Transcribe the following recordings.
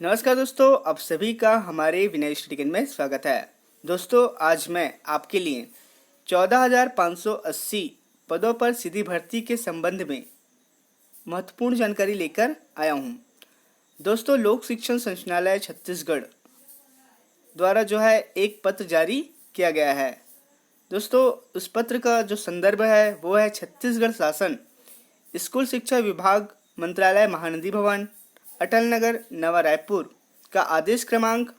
नमस्कार दोस्तों, आप सभी का हमारे विनय स्टडी में स्वागत है। दोस्तों, आज मैं आपके लिए 14,580 पदों पर सीधी भर्ती के संबंध में महत्वपूर्ण जानकारी लेकर आया हूं। दोस्तों, लोक शिक्षण संचालय छत्तीसगढ़ द्वारा जो है एक पत्र जारी किया गया है। दोस्तों, उस पत्र का जो संदर्भ है वो है छत्तीसगढ़ शासन स्कूल शिक्षा विभाग मंत्रालय महानदी भवन अटल नगर नवा रायपुर का आदेश क्रमांक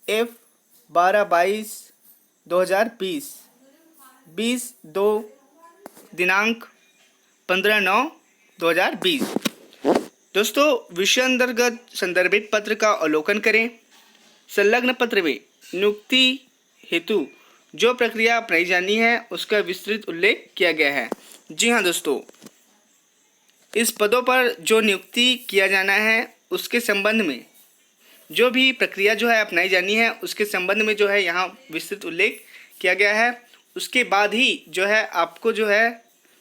F1222/2020 20/2 दिनांक 15/9/2020। दोस्तों, विषय अंतर्गत संदर्भित पत्र का अवलोकन करें। संलग्न पत्र में नियुक्ति हेतु जो प्रक्रिया अपनाई जानी है उसका विस्तृत उल्लेख किया गया है। जी हाँ दोस्तों, इस पदों पर जो नियुक्ति किया जाना है उसके संबंध में जो भी प्रक्रिया जो है अपनाई जानी है उसके संबंध में जो है यहाँ विस्तृत उल्लेख किया गया है। उसके बाद ही जो है आपको जो है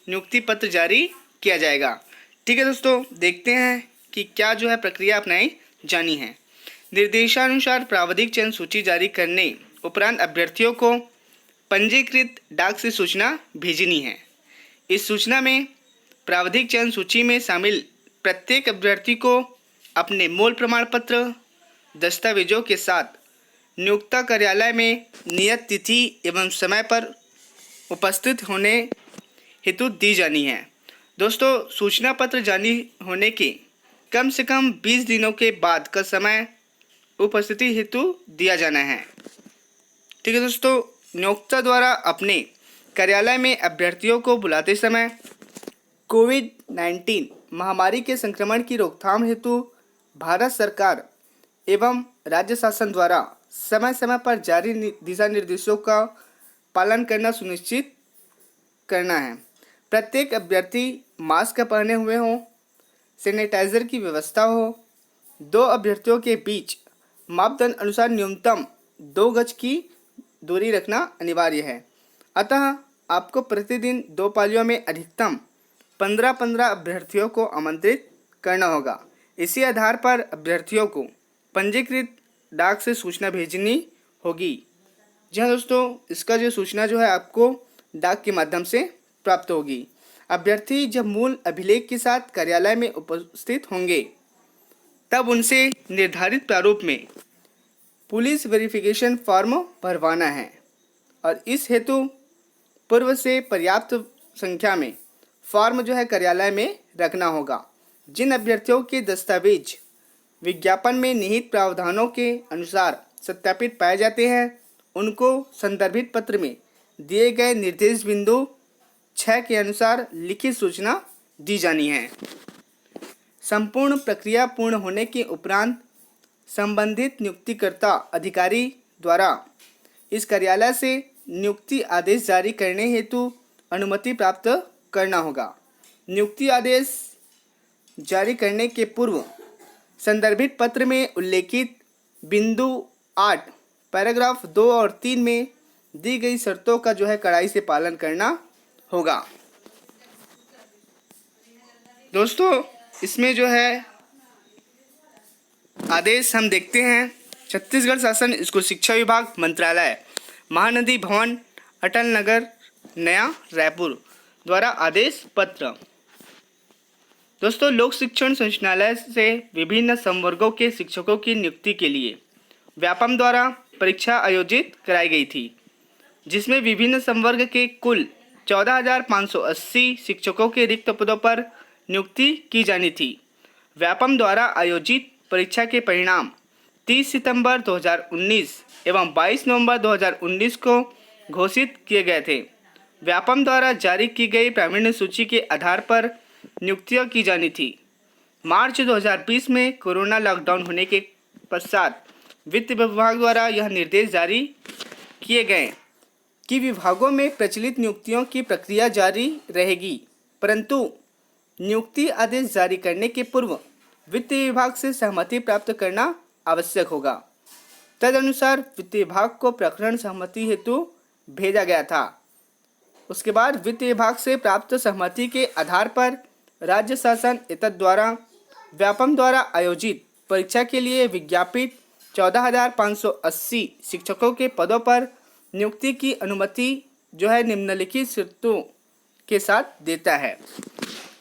नियुक्ति पत्र जारी किया जाएगा। ठीक है दोस्तों, देखते हैं कि क्या जो है प्रक्रिया अपनाई जानी है। निर्देशानुसार प्रावधिक चयन सूची जारी करने उपरांत अभ्यर्थियों को पंजीकृत डाक से सूचना भेजनी है। इस सूचना में प्रावधिक चयन सूची में शामिल प्रत्येक अभ्यर्थी को अपने मूल प्रमाण पत्र दस्तावेजों के साथ नियोक्ता कार्यालय में नियत तिथि एवं समय पर उपस्थित होने हेतु दी जानी है। दोस्तों, सूचना पत्र जारी होने के कम से कम 20 दिनों के बाद का समय उपस्थिति हेतु दिया जाना है। ठीक है दोस्तों, नियोक्ता द्वारा अपने कार्यालय में अभ्यर्थियों को बुलाते समय कोविड-19 महामारी के संक्रमण की रोकथाम हेतु भारत सरकार एवं राज्य शासन द्वारा समय समय पर जारी दिशा निर्देशों का पालन करना सुनिश्चित करना है। प्रत्येक अभ्यर्थी मास्क पहने हुए हो, सैनिटाइजर की व्यवस्था हो, 2 अभ्यर्थियों के बीच मापदंड अनुसार न्यूनतम 2 गज की दूरी रखना अनिवार्य है। अतः आपको प्रतिदिन 2 पालियों में अधिकतम 15-15 अभ्यर्थियों को आमंत्रित करना होगा। इसी आधार पर अभ्यर्थियों को पंजीकृत डाक से सूचना भेजनी होगी। जी हाँ दोस्तों, इसका जो सूचना जो है आपको डाक के माध्यम से प्राप्त होगी। अभ्यर्थी जब मूल अभिलेख के साथ कार्यालय में उपस्थित होंगे तब उनसे निर्धारित प्रारूप में पुलिस वेरिफिकेशन फॉर्म भरवाना है और इस हेतु पूर्व से पर्याप्त संख्या में फॉर्म जो है कार्यालय में रखना होगा। जिन अभ्यर्थियों के दस्तावेज विज्ञापन में निहित प्रावधानों के अनुसार सत्यापित पाए जाते हैं उनको संदर्भित पत्र में दिए गए निर्देश बिंदु 6 के अनुसार लिखित सूचना दी जानी है। संपूर्ण प्रक्रिया पूर्ण होने के उपरांत संबंधित नियुक्तिकर्ता अधिकारी द्वारा इस कार्यालय से नियुक्ति आदेश जारी करने हेतु अनुमति प्राप्त करना होगा। नियुक्ति आदेश जारी करने के पूर्व संदर्भित पत्र में उल्लेखित बिंदु 8 पैराग्राफ 2 और 3 में दी गई शर्तों का जो है कड़ाई से पालन करना होगा। दोस्तों, इसमें जो है आदेश हम देखते हैं। छत्तीसगढ़ शासन स्कूल शिक्षा विभाग मंत्रालय महानदी भवन अटल नगर नया रायपुर द्वारा आदेश पत्र। दोस्तों, लोक शिक्षण संचालय से विभिन्न संवर्गों के शिक्षकों की नियुक्ति के लिए व्यापम द्वारा परीक्षा आयोजित कराई गई थी, जिसमें विभिन्न संवर्ग के कुल 14,580 शिक्षकों के रिक्त पदों पर नियुक्ति की जानी थी। व्यापम द्वारा आयोजित परीक्षा के परिणाम 30 सितंबर 2019 एवं 22 नवंबर 2019 को घोषित किए गए थे। व्यापम द्वारा जारी की गई प्रावीण्य सूची के आधार पर नियुक्तियां की जानी थी। मार्च 2020 में कोरोना लॉकडाउन होने के पश्चात वित्त विभाग द्वारा यह निर्देश जारी किए गए कि विभागों में प्रचलित नियुक्तियों की प्रक्रिया जारी रहेगी, परंतु नियुक्ति आदेश जारी करने के पूर्व वित्त विभाग से सहमति प्राप्त करना आवश्यक होगा। तदनुसार वित्त विभाग को प्रकरण सहमति हेतु भेजा गया था। उसके बाद वित्त विभाग से प्राप्त सहमति के आधार पर राज्य शासन एतद द्वारा व्यापम द्वारा आयोजित परीक्षा के लिए विज्ञापित 14,580 शिक्षकों के पदों पर नियुक्ति की अनुमति जो है निम्नलिखित शर्तों के साथ देता है।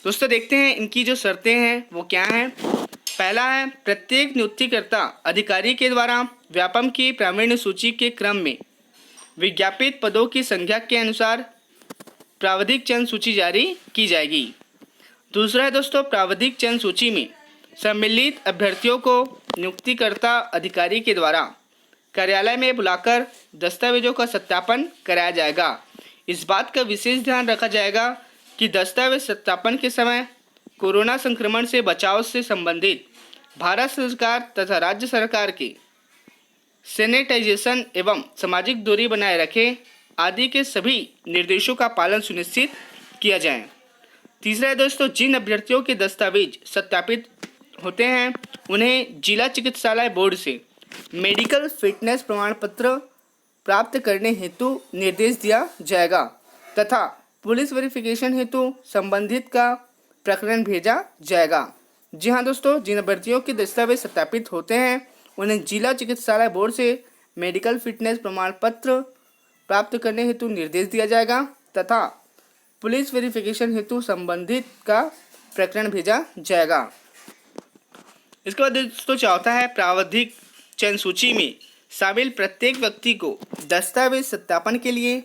दोस्तों देखते हैं इनकी जो शर्तें हैं वो क्या हैं। पहला है, प्रत्येक नियुक्तिकर्ता अधिकारी के द्वारा व्यापम की प्रावीण्य सूची के क्रम में विज्ञापित पदों की संख्या के अनुसार प्रावधिक चयन सूची जारी की जाएगी। दूसरा है दोस्तों, प्रावधिक चयन सूची में सम्मिलित अभ्यर्थियों को नियुक्तिकर्ता अधिकारी के द्वारा कार्यालय में बुलाकर दस्तावेजों का सत्यापन कराया जाएगा। इस बात का विशेष ध्यान रखा जाएगा कि दस्तावेज सत्यापन के समय कोरोना संक्रमण से बचाव से संबंधित भारत सरकार तथा राज्य सरकार के सैनिटाइजेशन एवं सामाजिक दूरी बनाए रखें आदि के सभी निर्देशों का पालन सुनिश्चित किया जाए। तीसरा है दोस्तों, जिन अभ्यर्थियों के दस्तावेज सत्यापित होते हैं उन्हें जिला चिकित्सालय बोर्ड से मेडिकल फिटनेस प्रमाण पत्र प्राप्त करने हेतु निर्देश दिया जाएगा तथा पुलिस वेरिफिकेशन हेतु संबंधित का प्रकरण भेजा जाएगा। जी हाँ दोस्तों, जिन अभ्यर्थियों के दस्तावेज सत्यापित होते हैं उन्हें जिला चिकित्सालय बोर्ड से मेडिकल फिटनेस प्रमाण पत्र प्राप्त करने हेतु निर्देश दिया जाएगा तथा पुलिस वेरिफिकेशन हेतु संबंधित का प्रकरण भेजा जाएगा। इसके बाद दोस्तों चौथा है, प्रावधिक चयन सूची में शामिल प्रत्येक व्यक्ति को दस्तावेज सत्यापन के लिए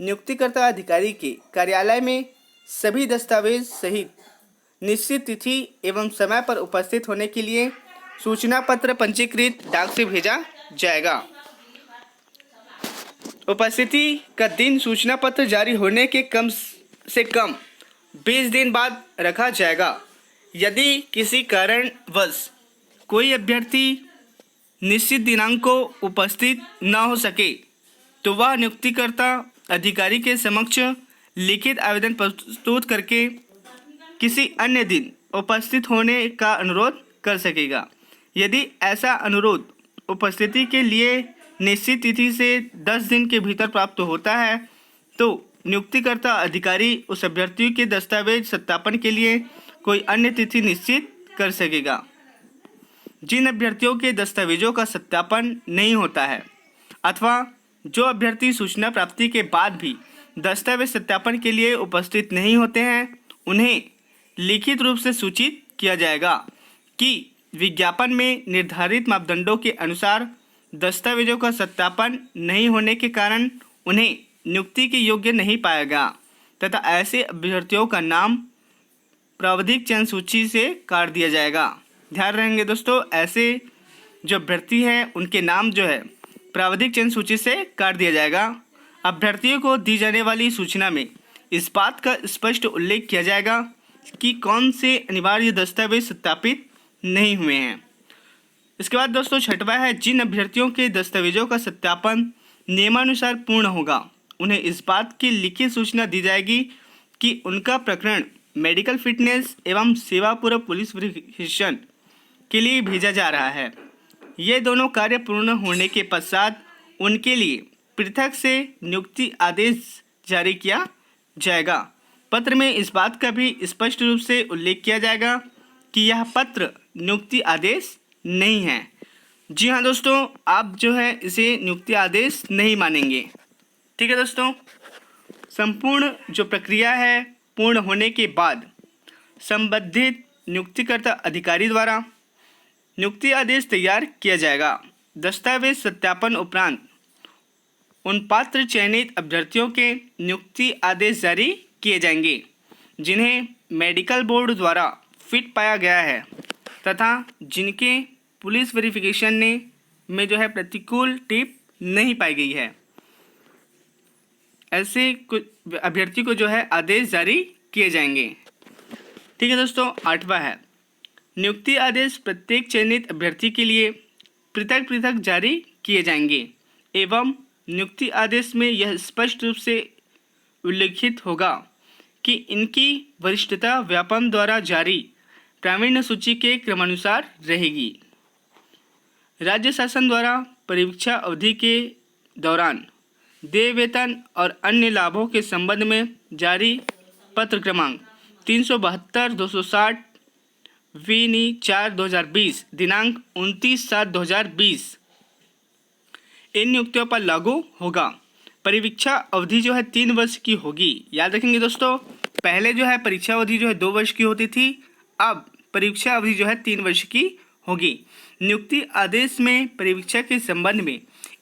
नियुक्तिकर्ता अधिकारी के कार्यालय में सभी दस्तावेज सहित निश्चित तिथि एवं समय पर उपस्थित होने के लिए सूचना पत्र पंजीकृत डाक से भेजा जाएगा। उपस्थिति का दिन सूचना पत्र जारी होने के कम से कम 20 दिन बाद रखा जाएगा। यदि किसी कारणवश कोई अभ्यर्थी निश्चित दिनांक को उपस्थित न हो सके तो वह नियुक्तिकर्ता अधिकारी के समक्ष लिखित आवेदन प्रस्तुत करके किसी अन्य दिन उपस्थित होने का अनुरोध कर सकेगा। यदि ऐसा अनुरोध उपस्थिति के लिए निश्चित तिथि से 10 दिन के भीतर प्राप्त होता है तो नियुक्तिकर्ता अधिकारी उस अभ्यर्थी के दस्तावेज सत्यापन के लिए कोई अन्य तिथि निश्चित कर सकेगा। जिन अभ्यर्थियों के दस्तावेजों का सत्यापन नहीं होता है अथवा जो अभ्यर्थी सूचना प्राप्ति के बाद भी दस्तावेज सत्यापन के लिए उपस्थित नहीं होते हैं उन्हें लिखित रूप से सूचित किया जाएगा कि विज्ञापन में निर्धारित मापदंडों के अनुसार दस्तावेजों का सत्यापन नहीं होने के कारण उन्हें नियुक्ति के योग्य नहीं पाएगा तथा ऐसे अभ्यर्थियों का नाम प्रावधिक चयन सूची से काट दिया जाएगा। ध्यान रहेंगे दोस्तों, ऐसे जो अभ्यर्थी हैं उनके नाम जो है प्रावधिक चयन सूची से काट दिया जाएगा। अभ्यर्थियों को दी जाने वाली सूचना में इस बात का स्पष्ट उल्लेख किया जाएगा कि कौन से अनिवार्य दस्तावेज सत्यापित नहीं हुए हैं। इसके बाद दोस्तों छठवां है, जिन अभ्यर्थियों के दस्तावेजों का सत्यापन नियमानुसार पूर्ण होगा उन्हें इस बात की लिखित सूचना दी जाएगी कि उनका प्रकरण मेडिकल फिटनेस एवं सेवा पूर्व पुलिस वेरिफिकेशन के लिए भेजा जा रहा है। ये दोनों कार्य पूर्ण होने के पश्चात उनके लिए पृथक से नियुक्ति आदेश जारी किया जाएगा। पत्र में इस बात का भी स्पष्ट रूप से उल्लेख किया जाएगा कि यह पत्र नियुक्ति आदेश नहीं है। जी हाँ दोस्तों, आप जो है इसे नियुक्ति आदेश नहीं मानेंगे। ठीक है दोस्तों, संपूर्ण जो प्रक्रिया है पूर्ण होने के बाद संबंधित नियुक्तिकर्ता अधिकारी द्वारा नियुक्ति आदेश तैयार किया जाएगा। दस्तावेज सत्यापन उपरांत उन पात्र चयनित अभ्यर्थियों के नियुक्ति आदेश जारी किए जाएंगे जिन्हें मेडिकल बोर्ड द्वारा फिट पाया गया है तथा जिनके पुलिस वेरिफिकेशन में जो है प्रतिकूल टिप नहीं पाई गई है। ऐसे कुछ अभ्यर्थी को जो है आदेश जारी किए जाएंगे। ठीक है दोस्तों, आठवां है, नियुक्ति आदेश प्रत्येक चयनित अभ्यर्थी के लिए पृथक पृथक जारी किए जाएंगे एवं नियुक्ति आदेश में यह स्पष्ट रूप से उल्लेखित होगा कि इनकी वरिष्ठता व्यापम द्वारा जारी प्रावीण्य सूची के क्रमानुसार रहेगी। राज्य शासन द्वारा परीक्षा अवधि के दौरान देय वेतन और अन्य लाभों के संबंध में जारी पत्र क्रमांक 372/260 विनी 4/2020 दिनांक 29/7/2020 इन नियुक्तियों पर लागू होगा। परीक्षा अवधि जो है 3 वर्ष की होगी। याद रखेंगे दोस्तों, पहले जो है परीक्षा अवधि जो है 2 वर्ष की होती थी, अब परीक्षा अवधि जो है 3 वर्ष की होगी। नियुक्ति आदेश में परीक्षा के संबंध में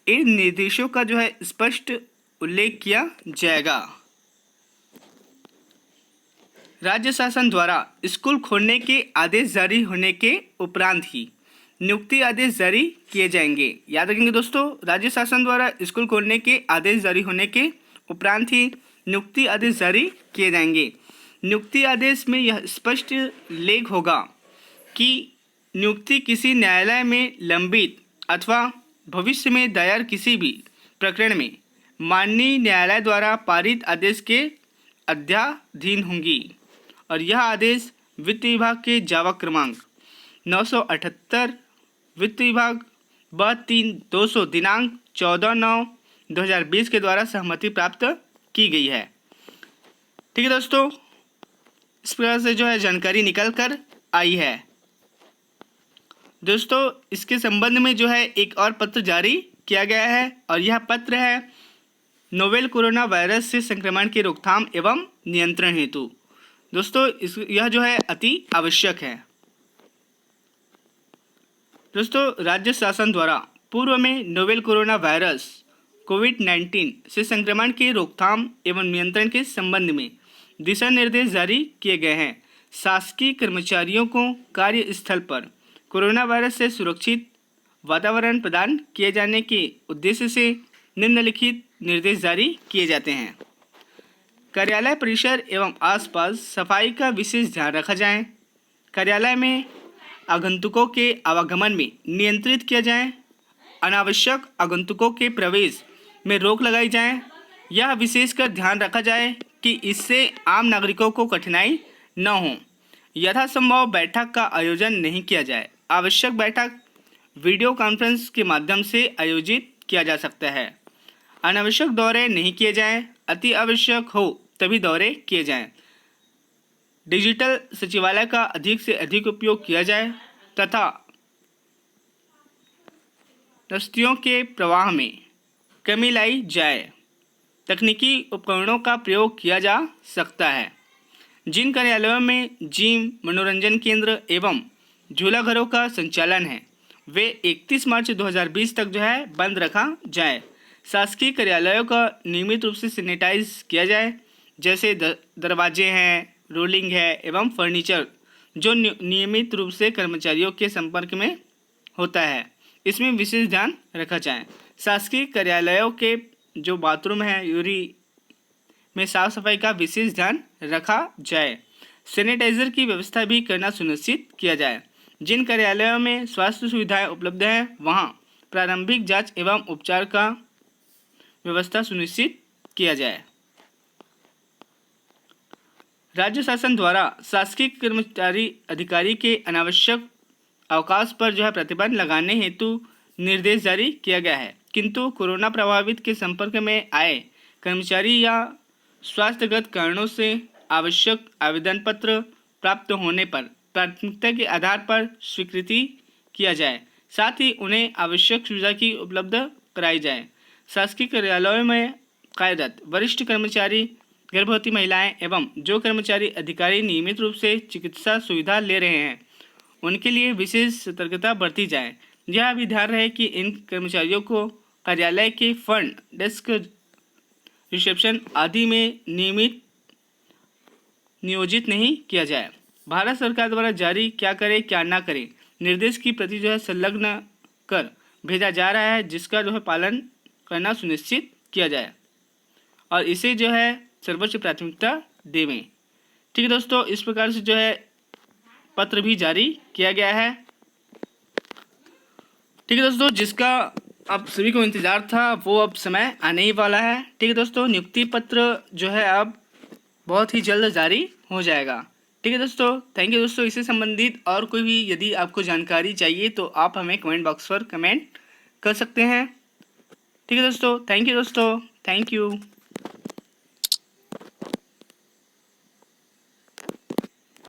इन निर्देशों का जो है स्पष्ट उल्लेख किया जाएगा। राज्य शासन द्वारा स्कूल खोलने के आदेश जारी होने के उपरांत ही नियुक्ति आदेश जारी किए जाएंगे। याद रखेंगे दोस्तों, राज्य शासन द्वारा स्कूल खोलने के आदेश जारी होने के उपरांत ही नियुक्ति आदेश जारी किए जाएंगे। नियुक्ति आदेश में यह स्पष्ट उल्लेख होगा कि नियुक्ति किसी न्यायालय में लंबित अथवा भविष्य में दायर किसी भी प्रकरण में माननीय न्यायालय द्वारा पारित आदेश के अध्याधीन होंगी और यह आदेश वित्त विभाग के जावा क्रमांक 978 वित्त विभाग ब3/200 दिनांक 14/9/2020 के द्वारा सहमति प्राप्त की गई है। ठीक है दोस्तों, इस प्रकार से जो है जानकारी निकल कर आई है। दोस्तों, इसके संबंध में जो है एक और पत्र जारी किया गया है और यह पत्र है नोवेल कोरोना वायरस से संक्रमण की रोकथाम एवं नियंत्रण हेतु। दोस्तों, यह जो है अति आवश्यक है। दोस्तों, राज्य शासन द्वारा पूर्व में नोवेल कोरोना वायरस कोविड-19 से संक्रमण के रोकथाम एवं नियंत्रण के संबंध में दिशा निर्देश जारी किए गए हैं। शासकीय कर्मचारियों को कार्यस्थल पर कोरोना वायरस से सुरक्षित वातावरण प्रदान किए जाने के उद्देश्य से निम्नलिखित निर्देश जारी किए जाते हैं। कार्यालय परिसर एवं आसपास सफाई का विशेष ध्यान रखा जाए। कार्यालय में आगंतुकों के आवागमन में नियंत्रित किया जाए। अनावश्यक आगंतुकों के प्रवेश में रोक लगाई जाए। यह विशेषकर ध्यान रखा जाए कि इससे आम नागरिकों को कठिनाई न हो। यथासंभव बैठक का आयोजन नहीं किया जाए। आवश्यक बैठक वीडियो कॉन्फ्रेंस के माध्यम से आयोजित किया जा सकता है। अनावश्यक दौरे नहीं किए जाएं। अति आवश्यक हो तभी दौरे किए जाएं। डिजिटल सचिवालय का अधिक से अधिक उपयोग किया जाए तथा रस्तियों के प्रवाह में कमी लाई जाए। तकनीकी उपकरणों का प्रयोग किया जा सकता है। जिन कार्यालयों में जिम, मनोरंजन केंद्र एवं झूला घरों का संचालन है वे 31 मार्च 2020 तक जो है बंद रखा जाए। शासकीय कार्यालयों का नियमित रूप से सैनिटाइज किया जाए, जैसे दरवाजे हैं, रोलिंग है एवं फर्नीचर जो नियमित रूप से कर्मचारियों के संपर्क में होता है, इसमें विशेष ध्यान रखा जाए। शासकीय कार्यालयों के जो बाथरूम है यूरी में साफ सफाई का विशेष ध्यान रखा जाए। सैनिटाइजर की व्यवस्था भी करना सुनिश्चित किया जाए। जिन कार्यालयों में स्वास्थ्य सुविधाएं उपलब्ध हैं वहां प्रारंभिक जांच एवं उपचार का व्यवस्था सुनिश्चित किया जाए। राज्य शासन द्वारा शासकीय कर्मचारी अधिकारी के अनावश्यक अवकाश पर जो है प्रतिबंध लगाने हेतु निर्देश जारी किया गया है, किंतु कोरोना प्रभावित के संपर्क में आए कर्मचारी या स्वास्थ्यगत कारणों से आवश्यक आवेदन पत्र प्राप्त होने पर प्राथमिकता के आधार पर स्वीकृति किया जाए। साथ ही उन्हें आवश्यक सुविधा की उपलब्ध कराई जाए। शासकीय कार्यालयों में कार्यरत वरिष्ठ कर्मचारी, गर्भवती महिलाएं एवं जो कर्मचारी अधिकारी नियमित रूप से चिकित्सा सुविधा ले रहे हैं उनके लिए विशेष सतर्कता बरती जाए। यह भी ध्यान रहे कि इन कर्मचारियों को कार्यालय के फ्रंट डेस्क, रिसेप्शन आदि में नियोजित नहीं किया जाए। भारत सरकार द्वारा जारी क्या करे क्या ना करे निर्देश की प्रति जो है संलग्न कर भेजा जा रहा है, जिसका जो है पालन करना सुनिश्चित किया जाए और इसे जो है सर्वोच्च प्राथमिकता देवें। ठीक है दोस्तों, इस प्रकार से जो है पत्र भी जारी किया गया है। ठीक है दोस्तों, जिसका अब सभी को इंतज़ार था वो अब समय आने ही वाला है। ठीक है दोस्तों, नियुक्ति पत्र जो है अब बहुत ही जल्द जारी हो जाएगा। ठीक है दोस्तों, थैंक यू दोस्तों। इससे संबंधित और कोई भी यदि आपको जानकारी चाहिए तो आप हमें कमेंट बॉक्स पर कमेंट कर सकते हैं। ठीक है दोस्तों, थैंक यू दोस्तों, थैंक यू।